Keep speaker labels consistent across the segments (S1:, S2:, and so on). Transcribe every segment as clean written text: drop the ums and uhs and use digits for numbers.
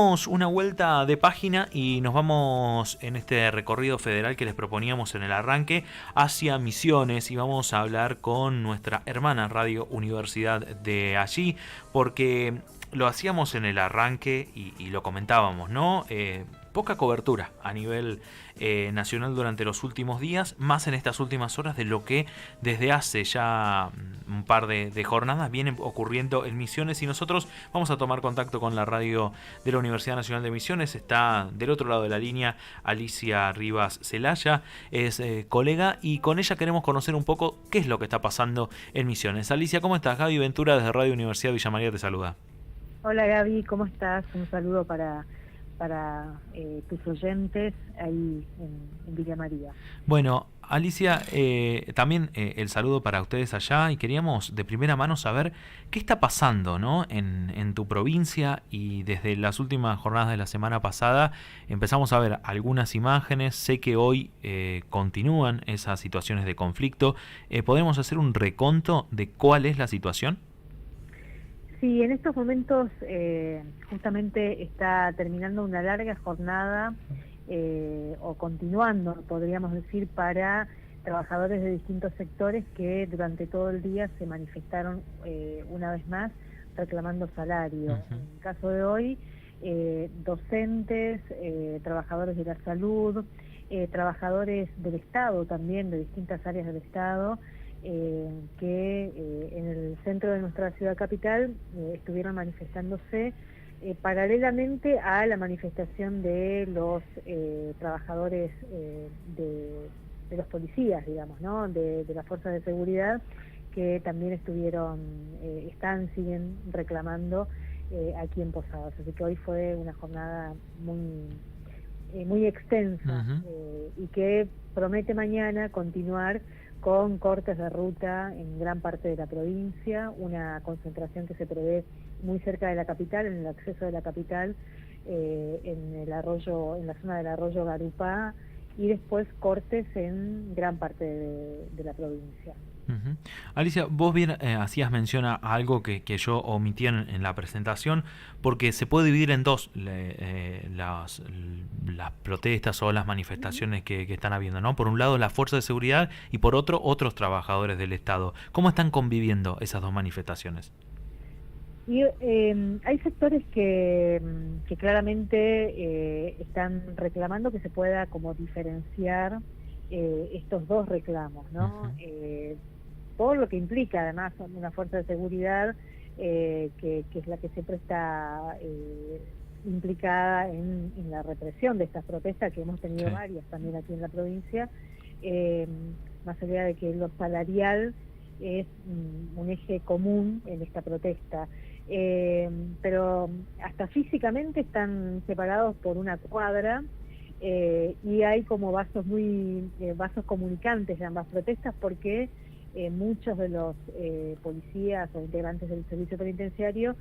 S1: Damos una vuelta de página y nos vamos en este recorrido federal que les proponíamos en el arranque hacia Misiones, y vamos a hablar con nuestra hermana Radio Universidad de allí, porque lo hacíamos en el arranque y lo comentábamos, ¿no? Poca cobertura a nivel nacional durante los últimos días, más en estas últimas horas de lo que desde hace ya un par de jornadas viene ocurriendo en Misiones, y nosotros vamos a tomar contacto con la radio de la Universidad Nacional de Misiones. Está del otro lado de la línea Alicia Rivas Celaya, es colega, y con ella queremos conocer un poco qué es lo que está pasando en Misiones. Alicia, ¿cómo estás? Gaby Ventura desde Radio Universidad Villa María te saluda.
S2: Hola Gaby, ¿cómo estás? Un saludo para tus oyentes ahí en Villa María.
S1: Bueno, Alicia, también el saludo para ustedes allá, y queríamos de primera mano saber qué está pasando, ¿no? en tu provincia, y desde las últimas jornadas de la semana pasada empezamos a ver algunas imágenes. Sé que hoy continúan esas situaciones de conflicto. ¿Podemos hacer un reconto de cuál es la situación?
S2: Sí, en estos momentos justamente está terminando una larga jornada, o continuando, podríamos decir, para trabajadores de distintos sectores que durante todo el día se manifestaron una vez más reclamando salario.
S1: Uh-huh.
S2: En el caso de hoy, docentes, trabajadores de la salud, trabajadores del Estado también, de distintas áreas del Estado, que en el centro de nuestra ciudad capital estuvieron manifestándose paralelamente a la manifestación de los trabajadores de los policías, digamos, ¿no? de las fuerzas de seguridad, que también siguen reclamando aquí en Posadas. Así que hoy fue una jornada muy extensa.
S1: Uh-huh.
S2: Y que promete mañana continuar con cortes de ruta en gran parte de la provincia, una concentración que se prevé muy cerca de la capital, en el acceso de la capital, en la zona del arroyo Garupá, y después cortes en gran parte de la provincia.
S1: Uh-huh. Alicia, vos bien hacías mención a algo que yo omití en la presentación, porque se puede dividir en dos las protestas o las manifestaciones que están habiendo, ¿no? Por un lado las fuerzas de seguridad, y por otro otros trabajadores del Estado. ¿Cómo están conviviendo esas dos manifestaciones?
S2: Y hay sectores que claramente están reclamando que se pueda como diferenciar estos dos reclamos, ¿no?
S1: Uh-huh.
S2: Por lo que implica además una fuerza de seguridad que es la que siempre está implicada en la represión de estas protestas, que hemos tenido varias también aquí en la provincia, más allá de que lo salarial es un eje común en esta protesta. Pero hasta físicamente están separados por una cuadra, y hay como vasos comunicantes de ambas protestas, porque muchos de los policías o integrantes del servicio penitenciario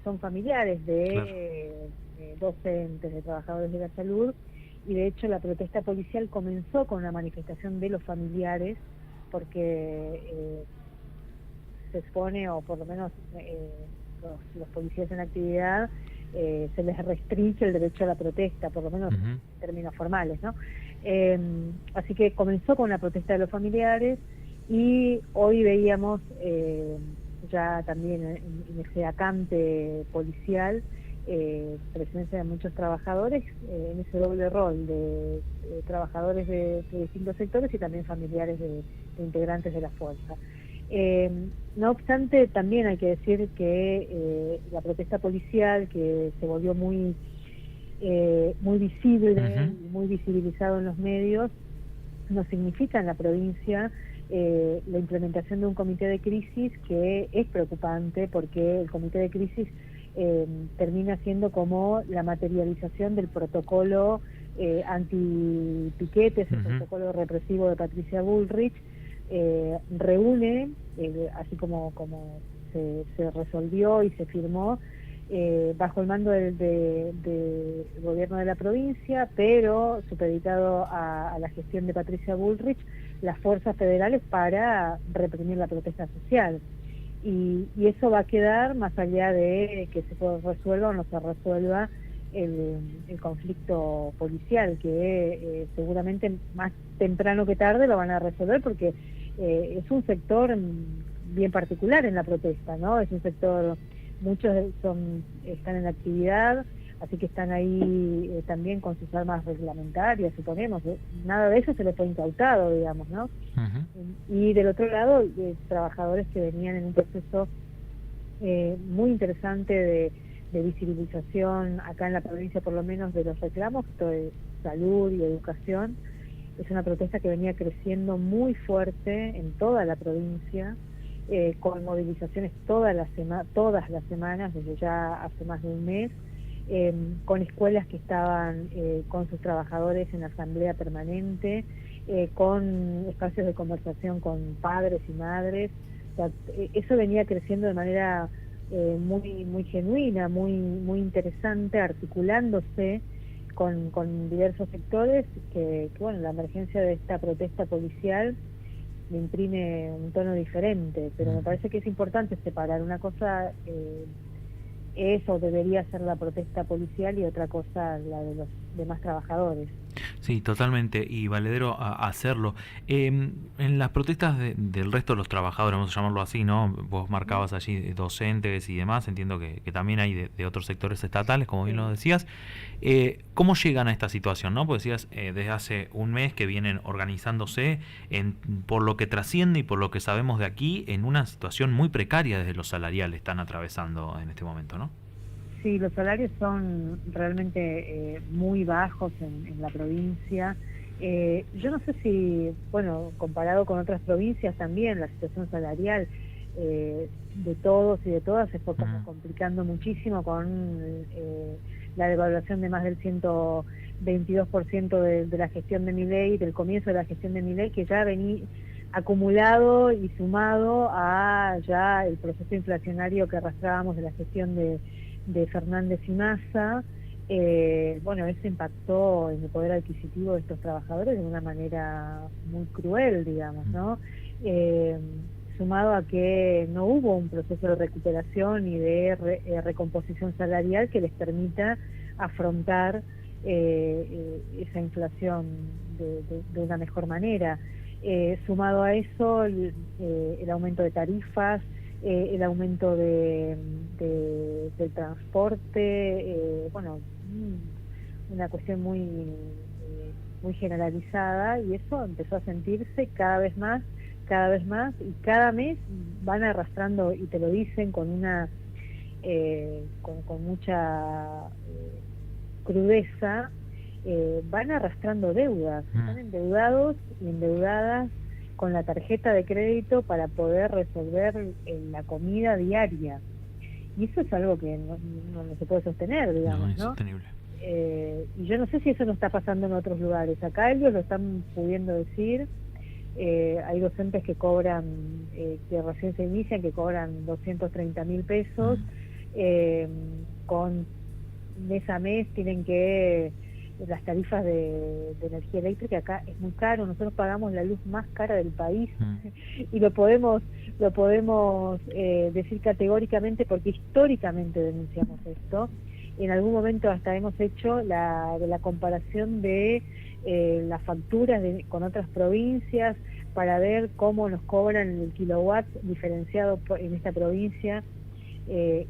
S2: son familiares de docentes, de trabajadores de la salud, y de hecho la protesta policial comenzó con una manifestación de los familiares, porque se expone, o por lo menos los policías en actividad, se les restringe el derecho a la protesta, por lo menos en términos formales, ¿no? Así que comenzó con la protesta de los familiares, y hoy veíamos ya también en ese acampe policial presencia de muchos trabajadores en ese doble rol de trabajadores de distintos sectores y también familiares de integrantes de la fuerza. No obstante, también hay que decir que la protesta policial, que se volvió muy visible,
S1: Uh-huh.
S2: y muy visibilizado en los medios, no significa en la provincia la implementación de un comité de crisis, que es preocupante, porque el comité de crisis termina siendo como la materialización del protocolo anti-piquetes, el protocolo represivo de Patricia Bullrich. Reúne, así como se resolvió y se firmó, bajo el mando del gobierno de la provincia, pero supeditado a la gestión de Patricia Bullrich, las fuerzas federales para reprimir la protesta social. y eso va a quedar más allá de que se resuelva o no se resuelva el conflicto policial, que seguramente más temprano que tarde lo van a resolver, porque es un sector bien particular en la protesta, ¿no? Es un sector, muchos están en actividad, así que están ahí también con sus armas reglamentarias, suponemos. Nada de eso se les fue incautado, digamos, ¿no? Y del otro lado, trabajadores que venían en un proceso muy interesante de visibilización acá en la provincia, por lo menos de los reclamos, esto de salud y educación. Es una protesta que venía creciendo muy fuerte en toda la provincia, con movilizaciones todas las semanas, desde ya hace más de un mes, con escuelas que estaban con sus trabajadores en asamblea permanente, con espacios de conversación con padres y madres. O sea, eso venía creciendo de manera muy genuina, muy interesante, articulándose con diversos sectores, que bueno, la emergencia de esta protesta policial le imprime un tono diferente, pero me parece que es importante separar una cosa. Eso debería ser la protesta policial y otra cosa la de los demás trabajadores.
S1: Sí, totalmente, y valedero hacerlo. En las protestas del resto de los trabajadores, vamos a llamarlo así, ¿no? Vos marcabas allí docentes y demás, entiendo que también hay de otros sectores estatales, como bien lo decías. ¿Cómo llegan a esta situación, no? Pues decías, desde hace un mes que vienen organizándose, por lo que trasciende y por lo que sabemos de aquí, en una situación muy precaria desde lo salarial están atravesando en este momento, ¿no?
S2: Sí, los salarios son realmente muy bajos en la provincia. Yo no sé si, bueno, comparado con otras provincias también, la situación salarial de todos y de todas se fue complicando muchísimo con la devaluación de más del 122% de la gestión de Milei, del comienzo de la gestión de Milei, que ya venía acumulado y sumado a ya el proceso inflacionario que arrastrábamos de la gestión de Fernández y Massa. Bueno, eso impactó en el poder adquisitivo de estos trabajadores de una manera muy cruel, digamos, ¿no? Sumado a que no hubo un proceso de recuperación y de recomposición salarial que les permita afrontar esa inflación de una mejor manera. Sumado a eso, el aumento de tarifas, el aumento del transporte, bueno, una cuestión muy generalizada, y eso empezó a sentirse cada vez más, y cada mes van arrastrando, y te lo dicen con una con mucha crudeza, van arrastrando deudas, están endeudados y endeudadas con la tarjeta de crédito para poder resolver la comida diaria. Y eso es algo que no se puede sostener, digamos, ¿no?
S1: No, insostenible.
S2: Y yo no sé si eso no está pasando en otros lugares. Acá ellos lo están pudiendo decir. Hay docentes que cobran, que recién se inician, que cobran 230.000 pesos, con mes a mes tienen que... Las tarifas de energía eléctrica acá es muy caro, nosotros pagamos la luz más cara del país y lo podemos decir categóricamente, porque históricamente denunciamos esto. En algún momento hasta hemos hecho la comparación de las facturas con otras provincias para ver cómo nos cobran el kilowatt diferenciado en esta provincia.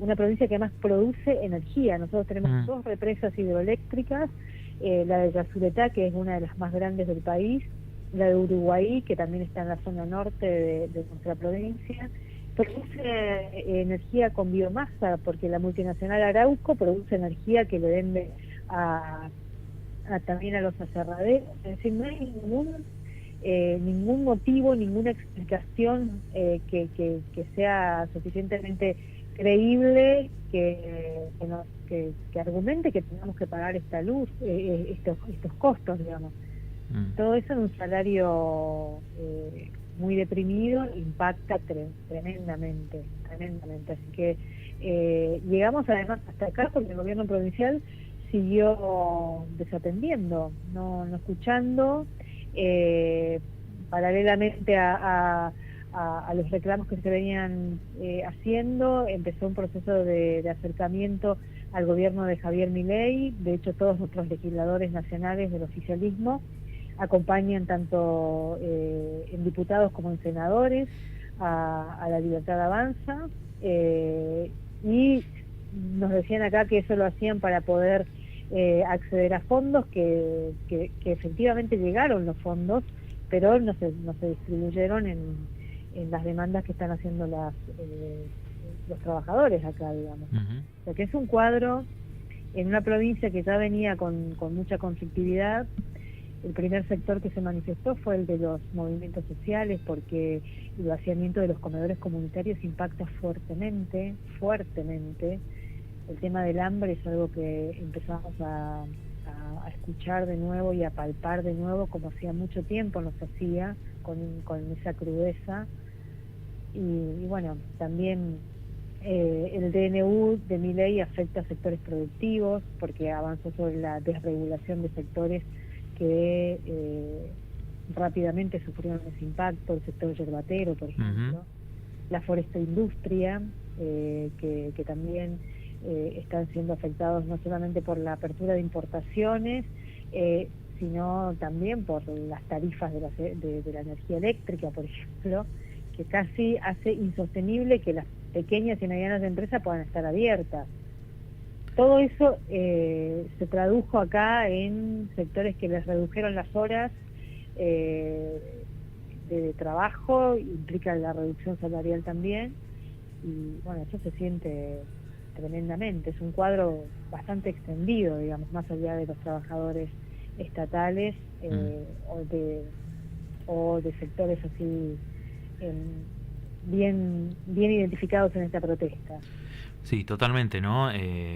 S2: Una provincia que además produce energía. Nosotros tenemos 2 represas hidroeléctricas, la de Yacyretá, que es una de las más grandes del país, la de Uruguay, que también está en la zona norte de nuestra provincia. Produce energía con biomasa, porque la multinacional Arauco produce energía que le vende también a los aserraderos. Es decir, no hay ningún motivo, ninguna explicación que sea suficientemente creíble que argumente que tengamos que pagar esta luz, estos costos, digamos. Todo eso en un salario muy deprimido impacta tremendamente. Así que llegamos además hasta acá porque el gobierno provincial siguió desatendiendo, no escuchando, paralelamente a a los reclamos que se venían haciendo. Empezó un proceso de acercamiento al gobierno de Javier Milei. De hecho, todos nuestros legisladores nacionales del oficialismo acompañan tanto en diputados como en senadores a la Libertad Avanza, y nos decían acá que eso lo hacían para poder acceder a fondos, que efectivamente llegaron los fondos, pero no se distribuyeron en las demandas que están haciendo los trabajadores acá, digamos. O sea que es un cuadro en una provincia que ya venía con mucha conflictividad. El primer sector que se manifestó fue el de los movimientos sociales, porque el vaciamiento de los comedores comunitarios impacta fuertemente. El tema del hambre es algo que empezamos a escuchar de nuevo y a palpar de nuevo, como hacía mucho tiempo nos hacía, con esa crudeza. Y bueno, también el DNU de Milei afecta a sectores productivos, porque avanzó sobre la desregulación de sectores que rápidamente sufrieron ese impacto, el sector yerbatero, por ejemplo, la forestoindustria, que también están siendo afectados no solamente por la apertura de importaciones, sino también por las tarifas de la energía eléctrica, por ejemplo, que casi hace insostenible que las pequeñas y medianas empresas puedan estar abiertas. Todo eso se tradujo acá en sectores que les redujeron las horas de trabajo, implica la reducción salarial también, y bueno, eso se siente tremendamente. Es un cuadro bastante extendido, digamos, más allá de los trabajadores estatales o de sectores así bien identificados en esta protesta.
S1: Sí, totalmente, ¿no?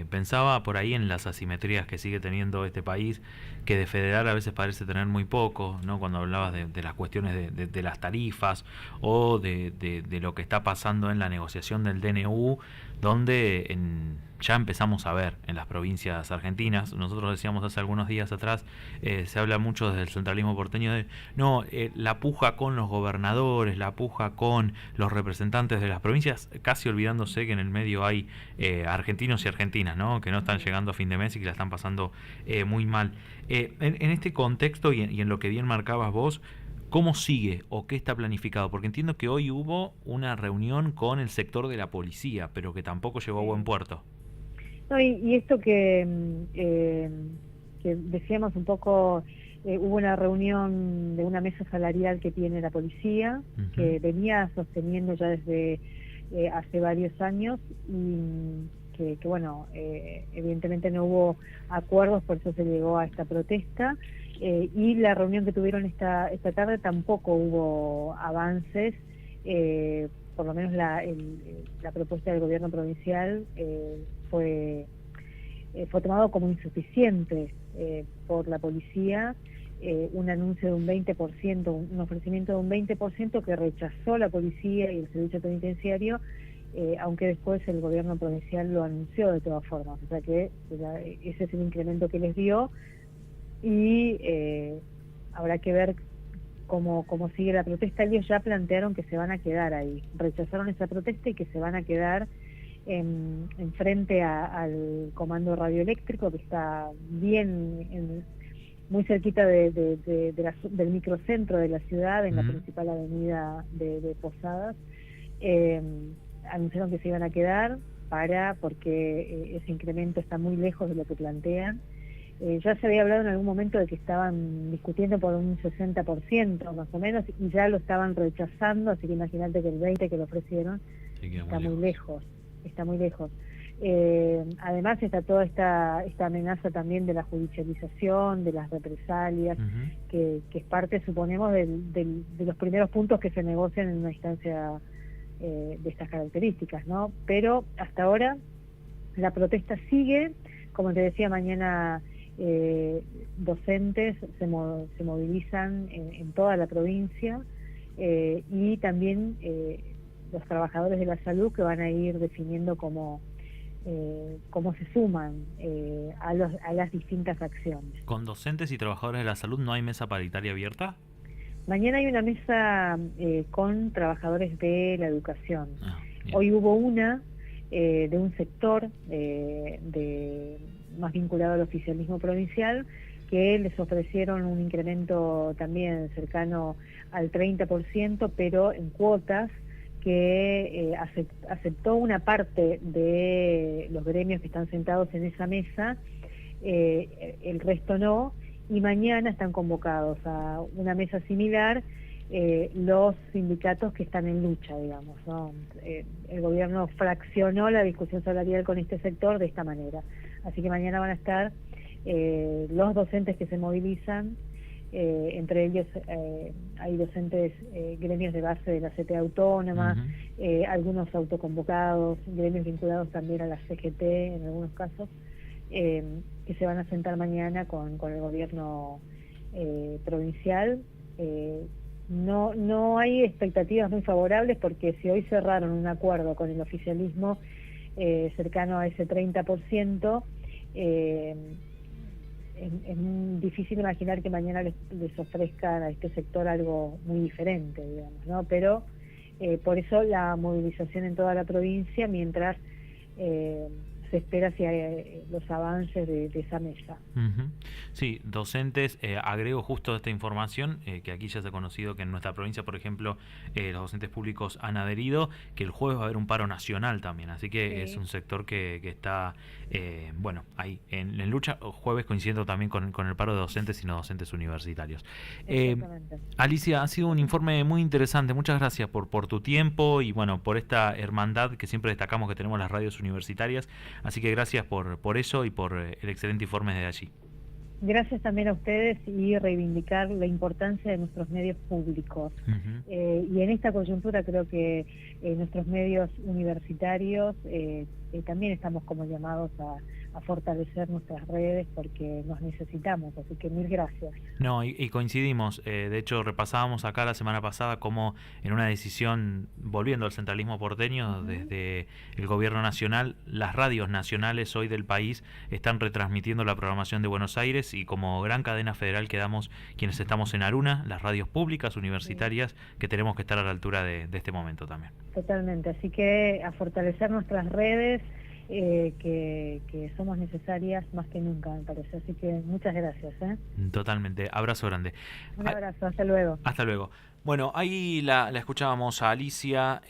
S1: Pensaba por ahí en las asimetrías que sigue teniendo este país, que de federal a veces parece tener muy poco, ¿no? Cuando hablabas de las cuestiones de las tarifas o de lo que está pasando en la negociación del DNU, donde ya empezamos a ver en las provincias argentinas. Nosotros decíamos hace algunos días atrás, se habla mucho desde el centralismo porteño de la puja con los gobernadores, la puja con los representantes de las provincias, casi olvidándose que en el medio hay argentinos y argentinas, ¿no? Que no están llegando a fin de mes y que la están pasando muy mal. En este contexto y en lo que bien marcabas vos, ¿cómo sigue o qué está planificado? Porque entiendo que hoy hubo una reunión con el sector de la policía, pero que tampoco llegó a buen puerto.
S2: No, y esto que decíamos un poco, hubo una reunión de una mesa salarial que tiene la policía, que venía sosteniendo ya desde hace varios años, y que bueno, evidentemente no hubo acuerdos, por eso se llegó a esta protesta. Y la reunión que tuvieron esta tarde tampoco hubo avances, por lo menos la propuesta del gobierno provincial fue tomado como insuficiente por la policía, un anuncio de un 20%, un ofrecimiento de un 20% que rechazó la policía y el servicio penitenciario, aunque después el gobierno provincial lo anunció de todas formas. O sea que ese es el incremento que les dio, y habrá que ver cómo sigue la protesta. Ellos ya plantearon que se van a quedar ahí, rechazaron esa protesta y que se van a quedar en frente al comando radioeléctrico, que está bien muy cerquita del microcentro de la ciudad, en la principal avenida de Posadas. Anunciaron que se iban a quedar porque ese incremento está muy lejos de lo que plantean. Ya se había hablado en algún momento de que estaban discutiendo por un 60% más o menos, y ya lo estaban rechazando, así que imagínate que el 20% que le ofrecieron está muy lejos. Además está toda esta amenaza también de la judicialización, de las represalias, que es parte, suponemos, de los primeros puntos que se negocian en una instancia de estas características, ¿no? Pero hasta ahora la protesta sigue. Como te decía, mañana docentes se movilizan en toda la provincia, y también los trabajadores de la salud, que van a ir definiendo cómo se suman a las distintas acciones.
S1: ¿Con docentes y trabajadores de la salud no hay mesa paritaria abierta?
S2: Mañana hay una mesa con trabajadores de la educación.
S1: Bien.
S2: Hoy hubo una de un sector más vinculado al oficialismo provincial, que les ofrecieron un incremento también cercano al 30%, pero en cuotas, que aceptó una parte de los gremios que están sentados en esa mesa, el resto no, y mañana están convocados a una mesa similar los sindicatos que están en lucha, digamos, ¿no? El gobierno fraccionó la discusión salarial con este sector de esta manera, así que mañana van a estar los docentes que se movilizan, entre ellos hay docentes, gremios de base de la CTA Autónoma, algunos autoconvocados, gremios vinculados también a la CGT en algunos casos, que se van a sentar mañana con el gobierno provincial. No hay expectativas muy favorables, porque si hoy cerraron un acuerdo con el oficialismo cercano a ese 30%, es difícil imaginar que mañana les ofrezcan a este sector algo muy diferente, digamos, ¿no? Pero por eso la movilización en toda la provincia, mientras se espera si hay los avances de esa mesa.
S1: Sí, docentes, agrego justo esta información, que aquí ya se ha conocido que en nuestra provincia, por ejemplo, los docentes públicos han adherido, que el jueves va a haber un paro nacional también, así que sí, es un sector que está, bueno, ahí en lucha, jueves coincidiendo también con el paro de docentes y no docentes universitarios. Alicia, ha sido un informe muy interesante, muchas gracias por tu tiempo y bueno, por esta hermandad que siempre destacamos que tenemos las radios universitarias. Así que gracias por eso y por el excelente informe de allí.
S2: Gracias también a ustedes, y reivindicar la importancia de nuestros medios públicos. Y en esta coyuntura creo que nuestros medios universitarios también estamos como llamados a fortalecer nuestras redes, porque nos necesitamos, así que mil gracias.
S1: No, y coincidimos, de hecho repasábamos acá la semana pasada cómo en una decisión, volviendo al centralismo porteño, desde el gobierno nacional, las radios nacionales hoy del país están retransmitiendo la programación de Buenos Aires, y como gran cadena federal quedamos quienes estamos en Aruna, las radios públicas universitarias, que tenemos que estar a la altura de este momento también.
S2: Totalmente, así que a fortalecer nuestras redes, que somos necesarias más que nunca, me parece. Así que muchas gracias.
S1: Totalmente, abrazo grande.
S2: Un abrazo, hasta luego.
S1: Hasta luego. Bueno, ahí la escuchábamos a Alicia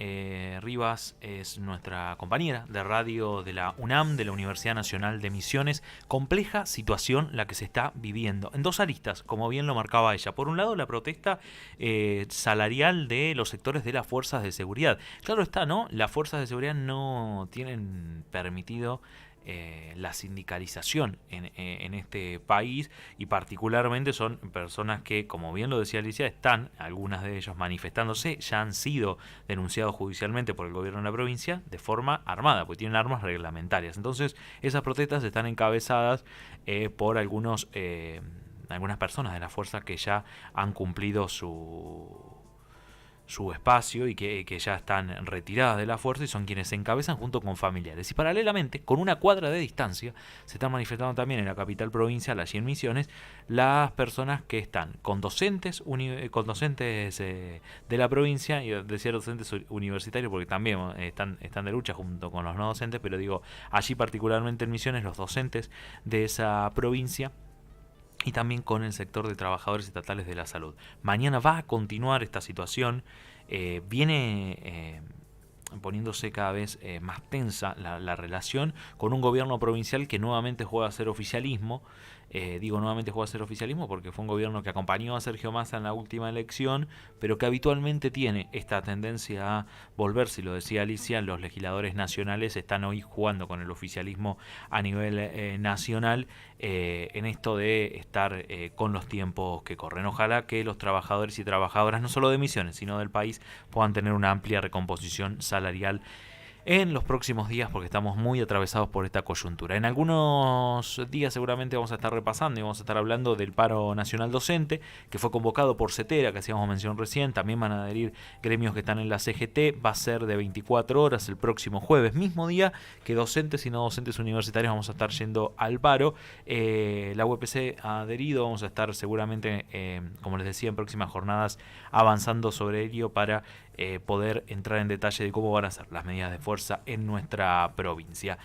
S1: Rivas, es nuestra compañera de radio de la UNAM, de la Universidad Nacional de Misiones. Compleja situación la que se está viviendo, en dos aristas, como bien lo marcaba ella. Por un lado, la protesta salarial de los sectores de las fuerzas de seguridad. Claro está, ¿no? Las fuerzas de seguridad no tienen permitido la sindicalización en este país, y particularmente son personas que, como bien lo decía Alicia, están, algunas de ellos manifestándose, ya han sido denunciados judicialmente por el gobierno de la provincia de forma armada, porque tienen armas reglamentarias. Entonces esas protestas están encabezadas por algunas personas de la fuerza que ya han cumplido su espacio y que ya están retiradas de la fuerza, y son quienes se encabezan junto con familiares. Y paralelamente, con una cuadra de distancia, se están manifestando también en la capital provincial, allí en Misiones, las personas que están con docentes de la provincia, y decía docentes universitarios porque también están de lucha junto con los no docentes, pero digo, allí particularmente en Misiones, los docentes de esa provincia, y también con el sector de trabajadores estatales de la salud. Mañana va a continuar esta situación, viene poniéndose cada vez más tensa la relación con un gobierno provincial que nuevamente juega a ser oficialismo. Digo nuevamente juega a ser oficialismo porque fue un gobierno que acompañó a Sergio Massa en la última elección, pero que habitualmente tiene esta tendencia a volver, si lo decía Alicia, los legisladores nacionales están hoy jugando con el oficialismo a nivel nacional, en esto de estar con los tiempos que corren. Ojalá que los trabajadores y trabajadoras, no solo de Misiones, sino del país, puedan tener una amplia recomposición salarial en los próximos días porque estamos muy atravesados por esta coyuntura. En algunos días seguramente vamos a estar repasando y vamos a estar hablando del paro nacional docente que fue convocado por CETERA, que hacíamos mención recién. También van a adherir gremios que están en la CGT. Va a ser de 24 horas el próximo jueves, mismo día que docentes y no docentes universitarios vamos a estar yendo al paro. La UPC ha adherido, vamos a estar seguramente, como les decía, en próximas jornadas avanzando sobre ello para poder entrar en detalle de cómo van a ser las medidas de fuerza en nuestra provincia.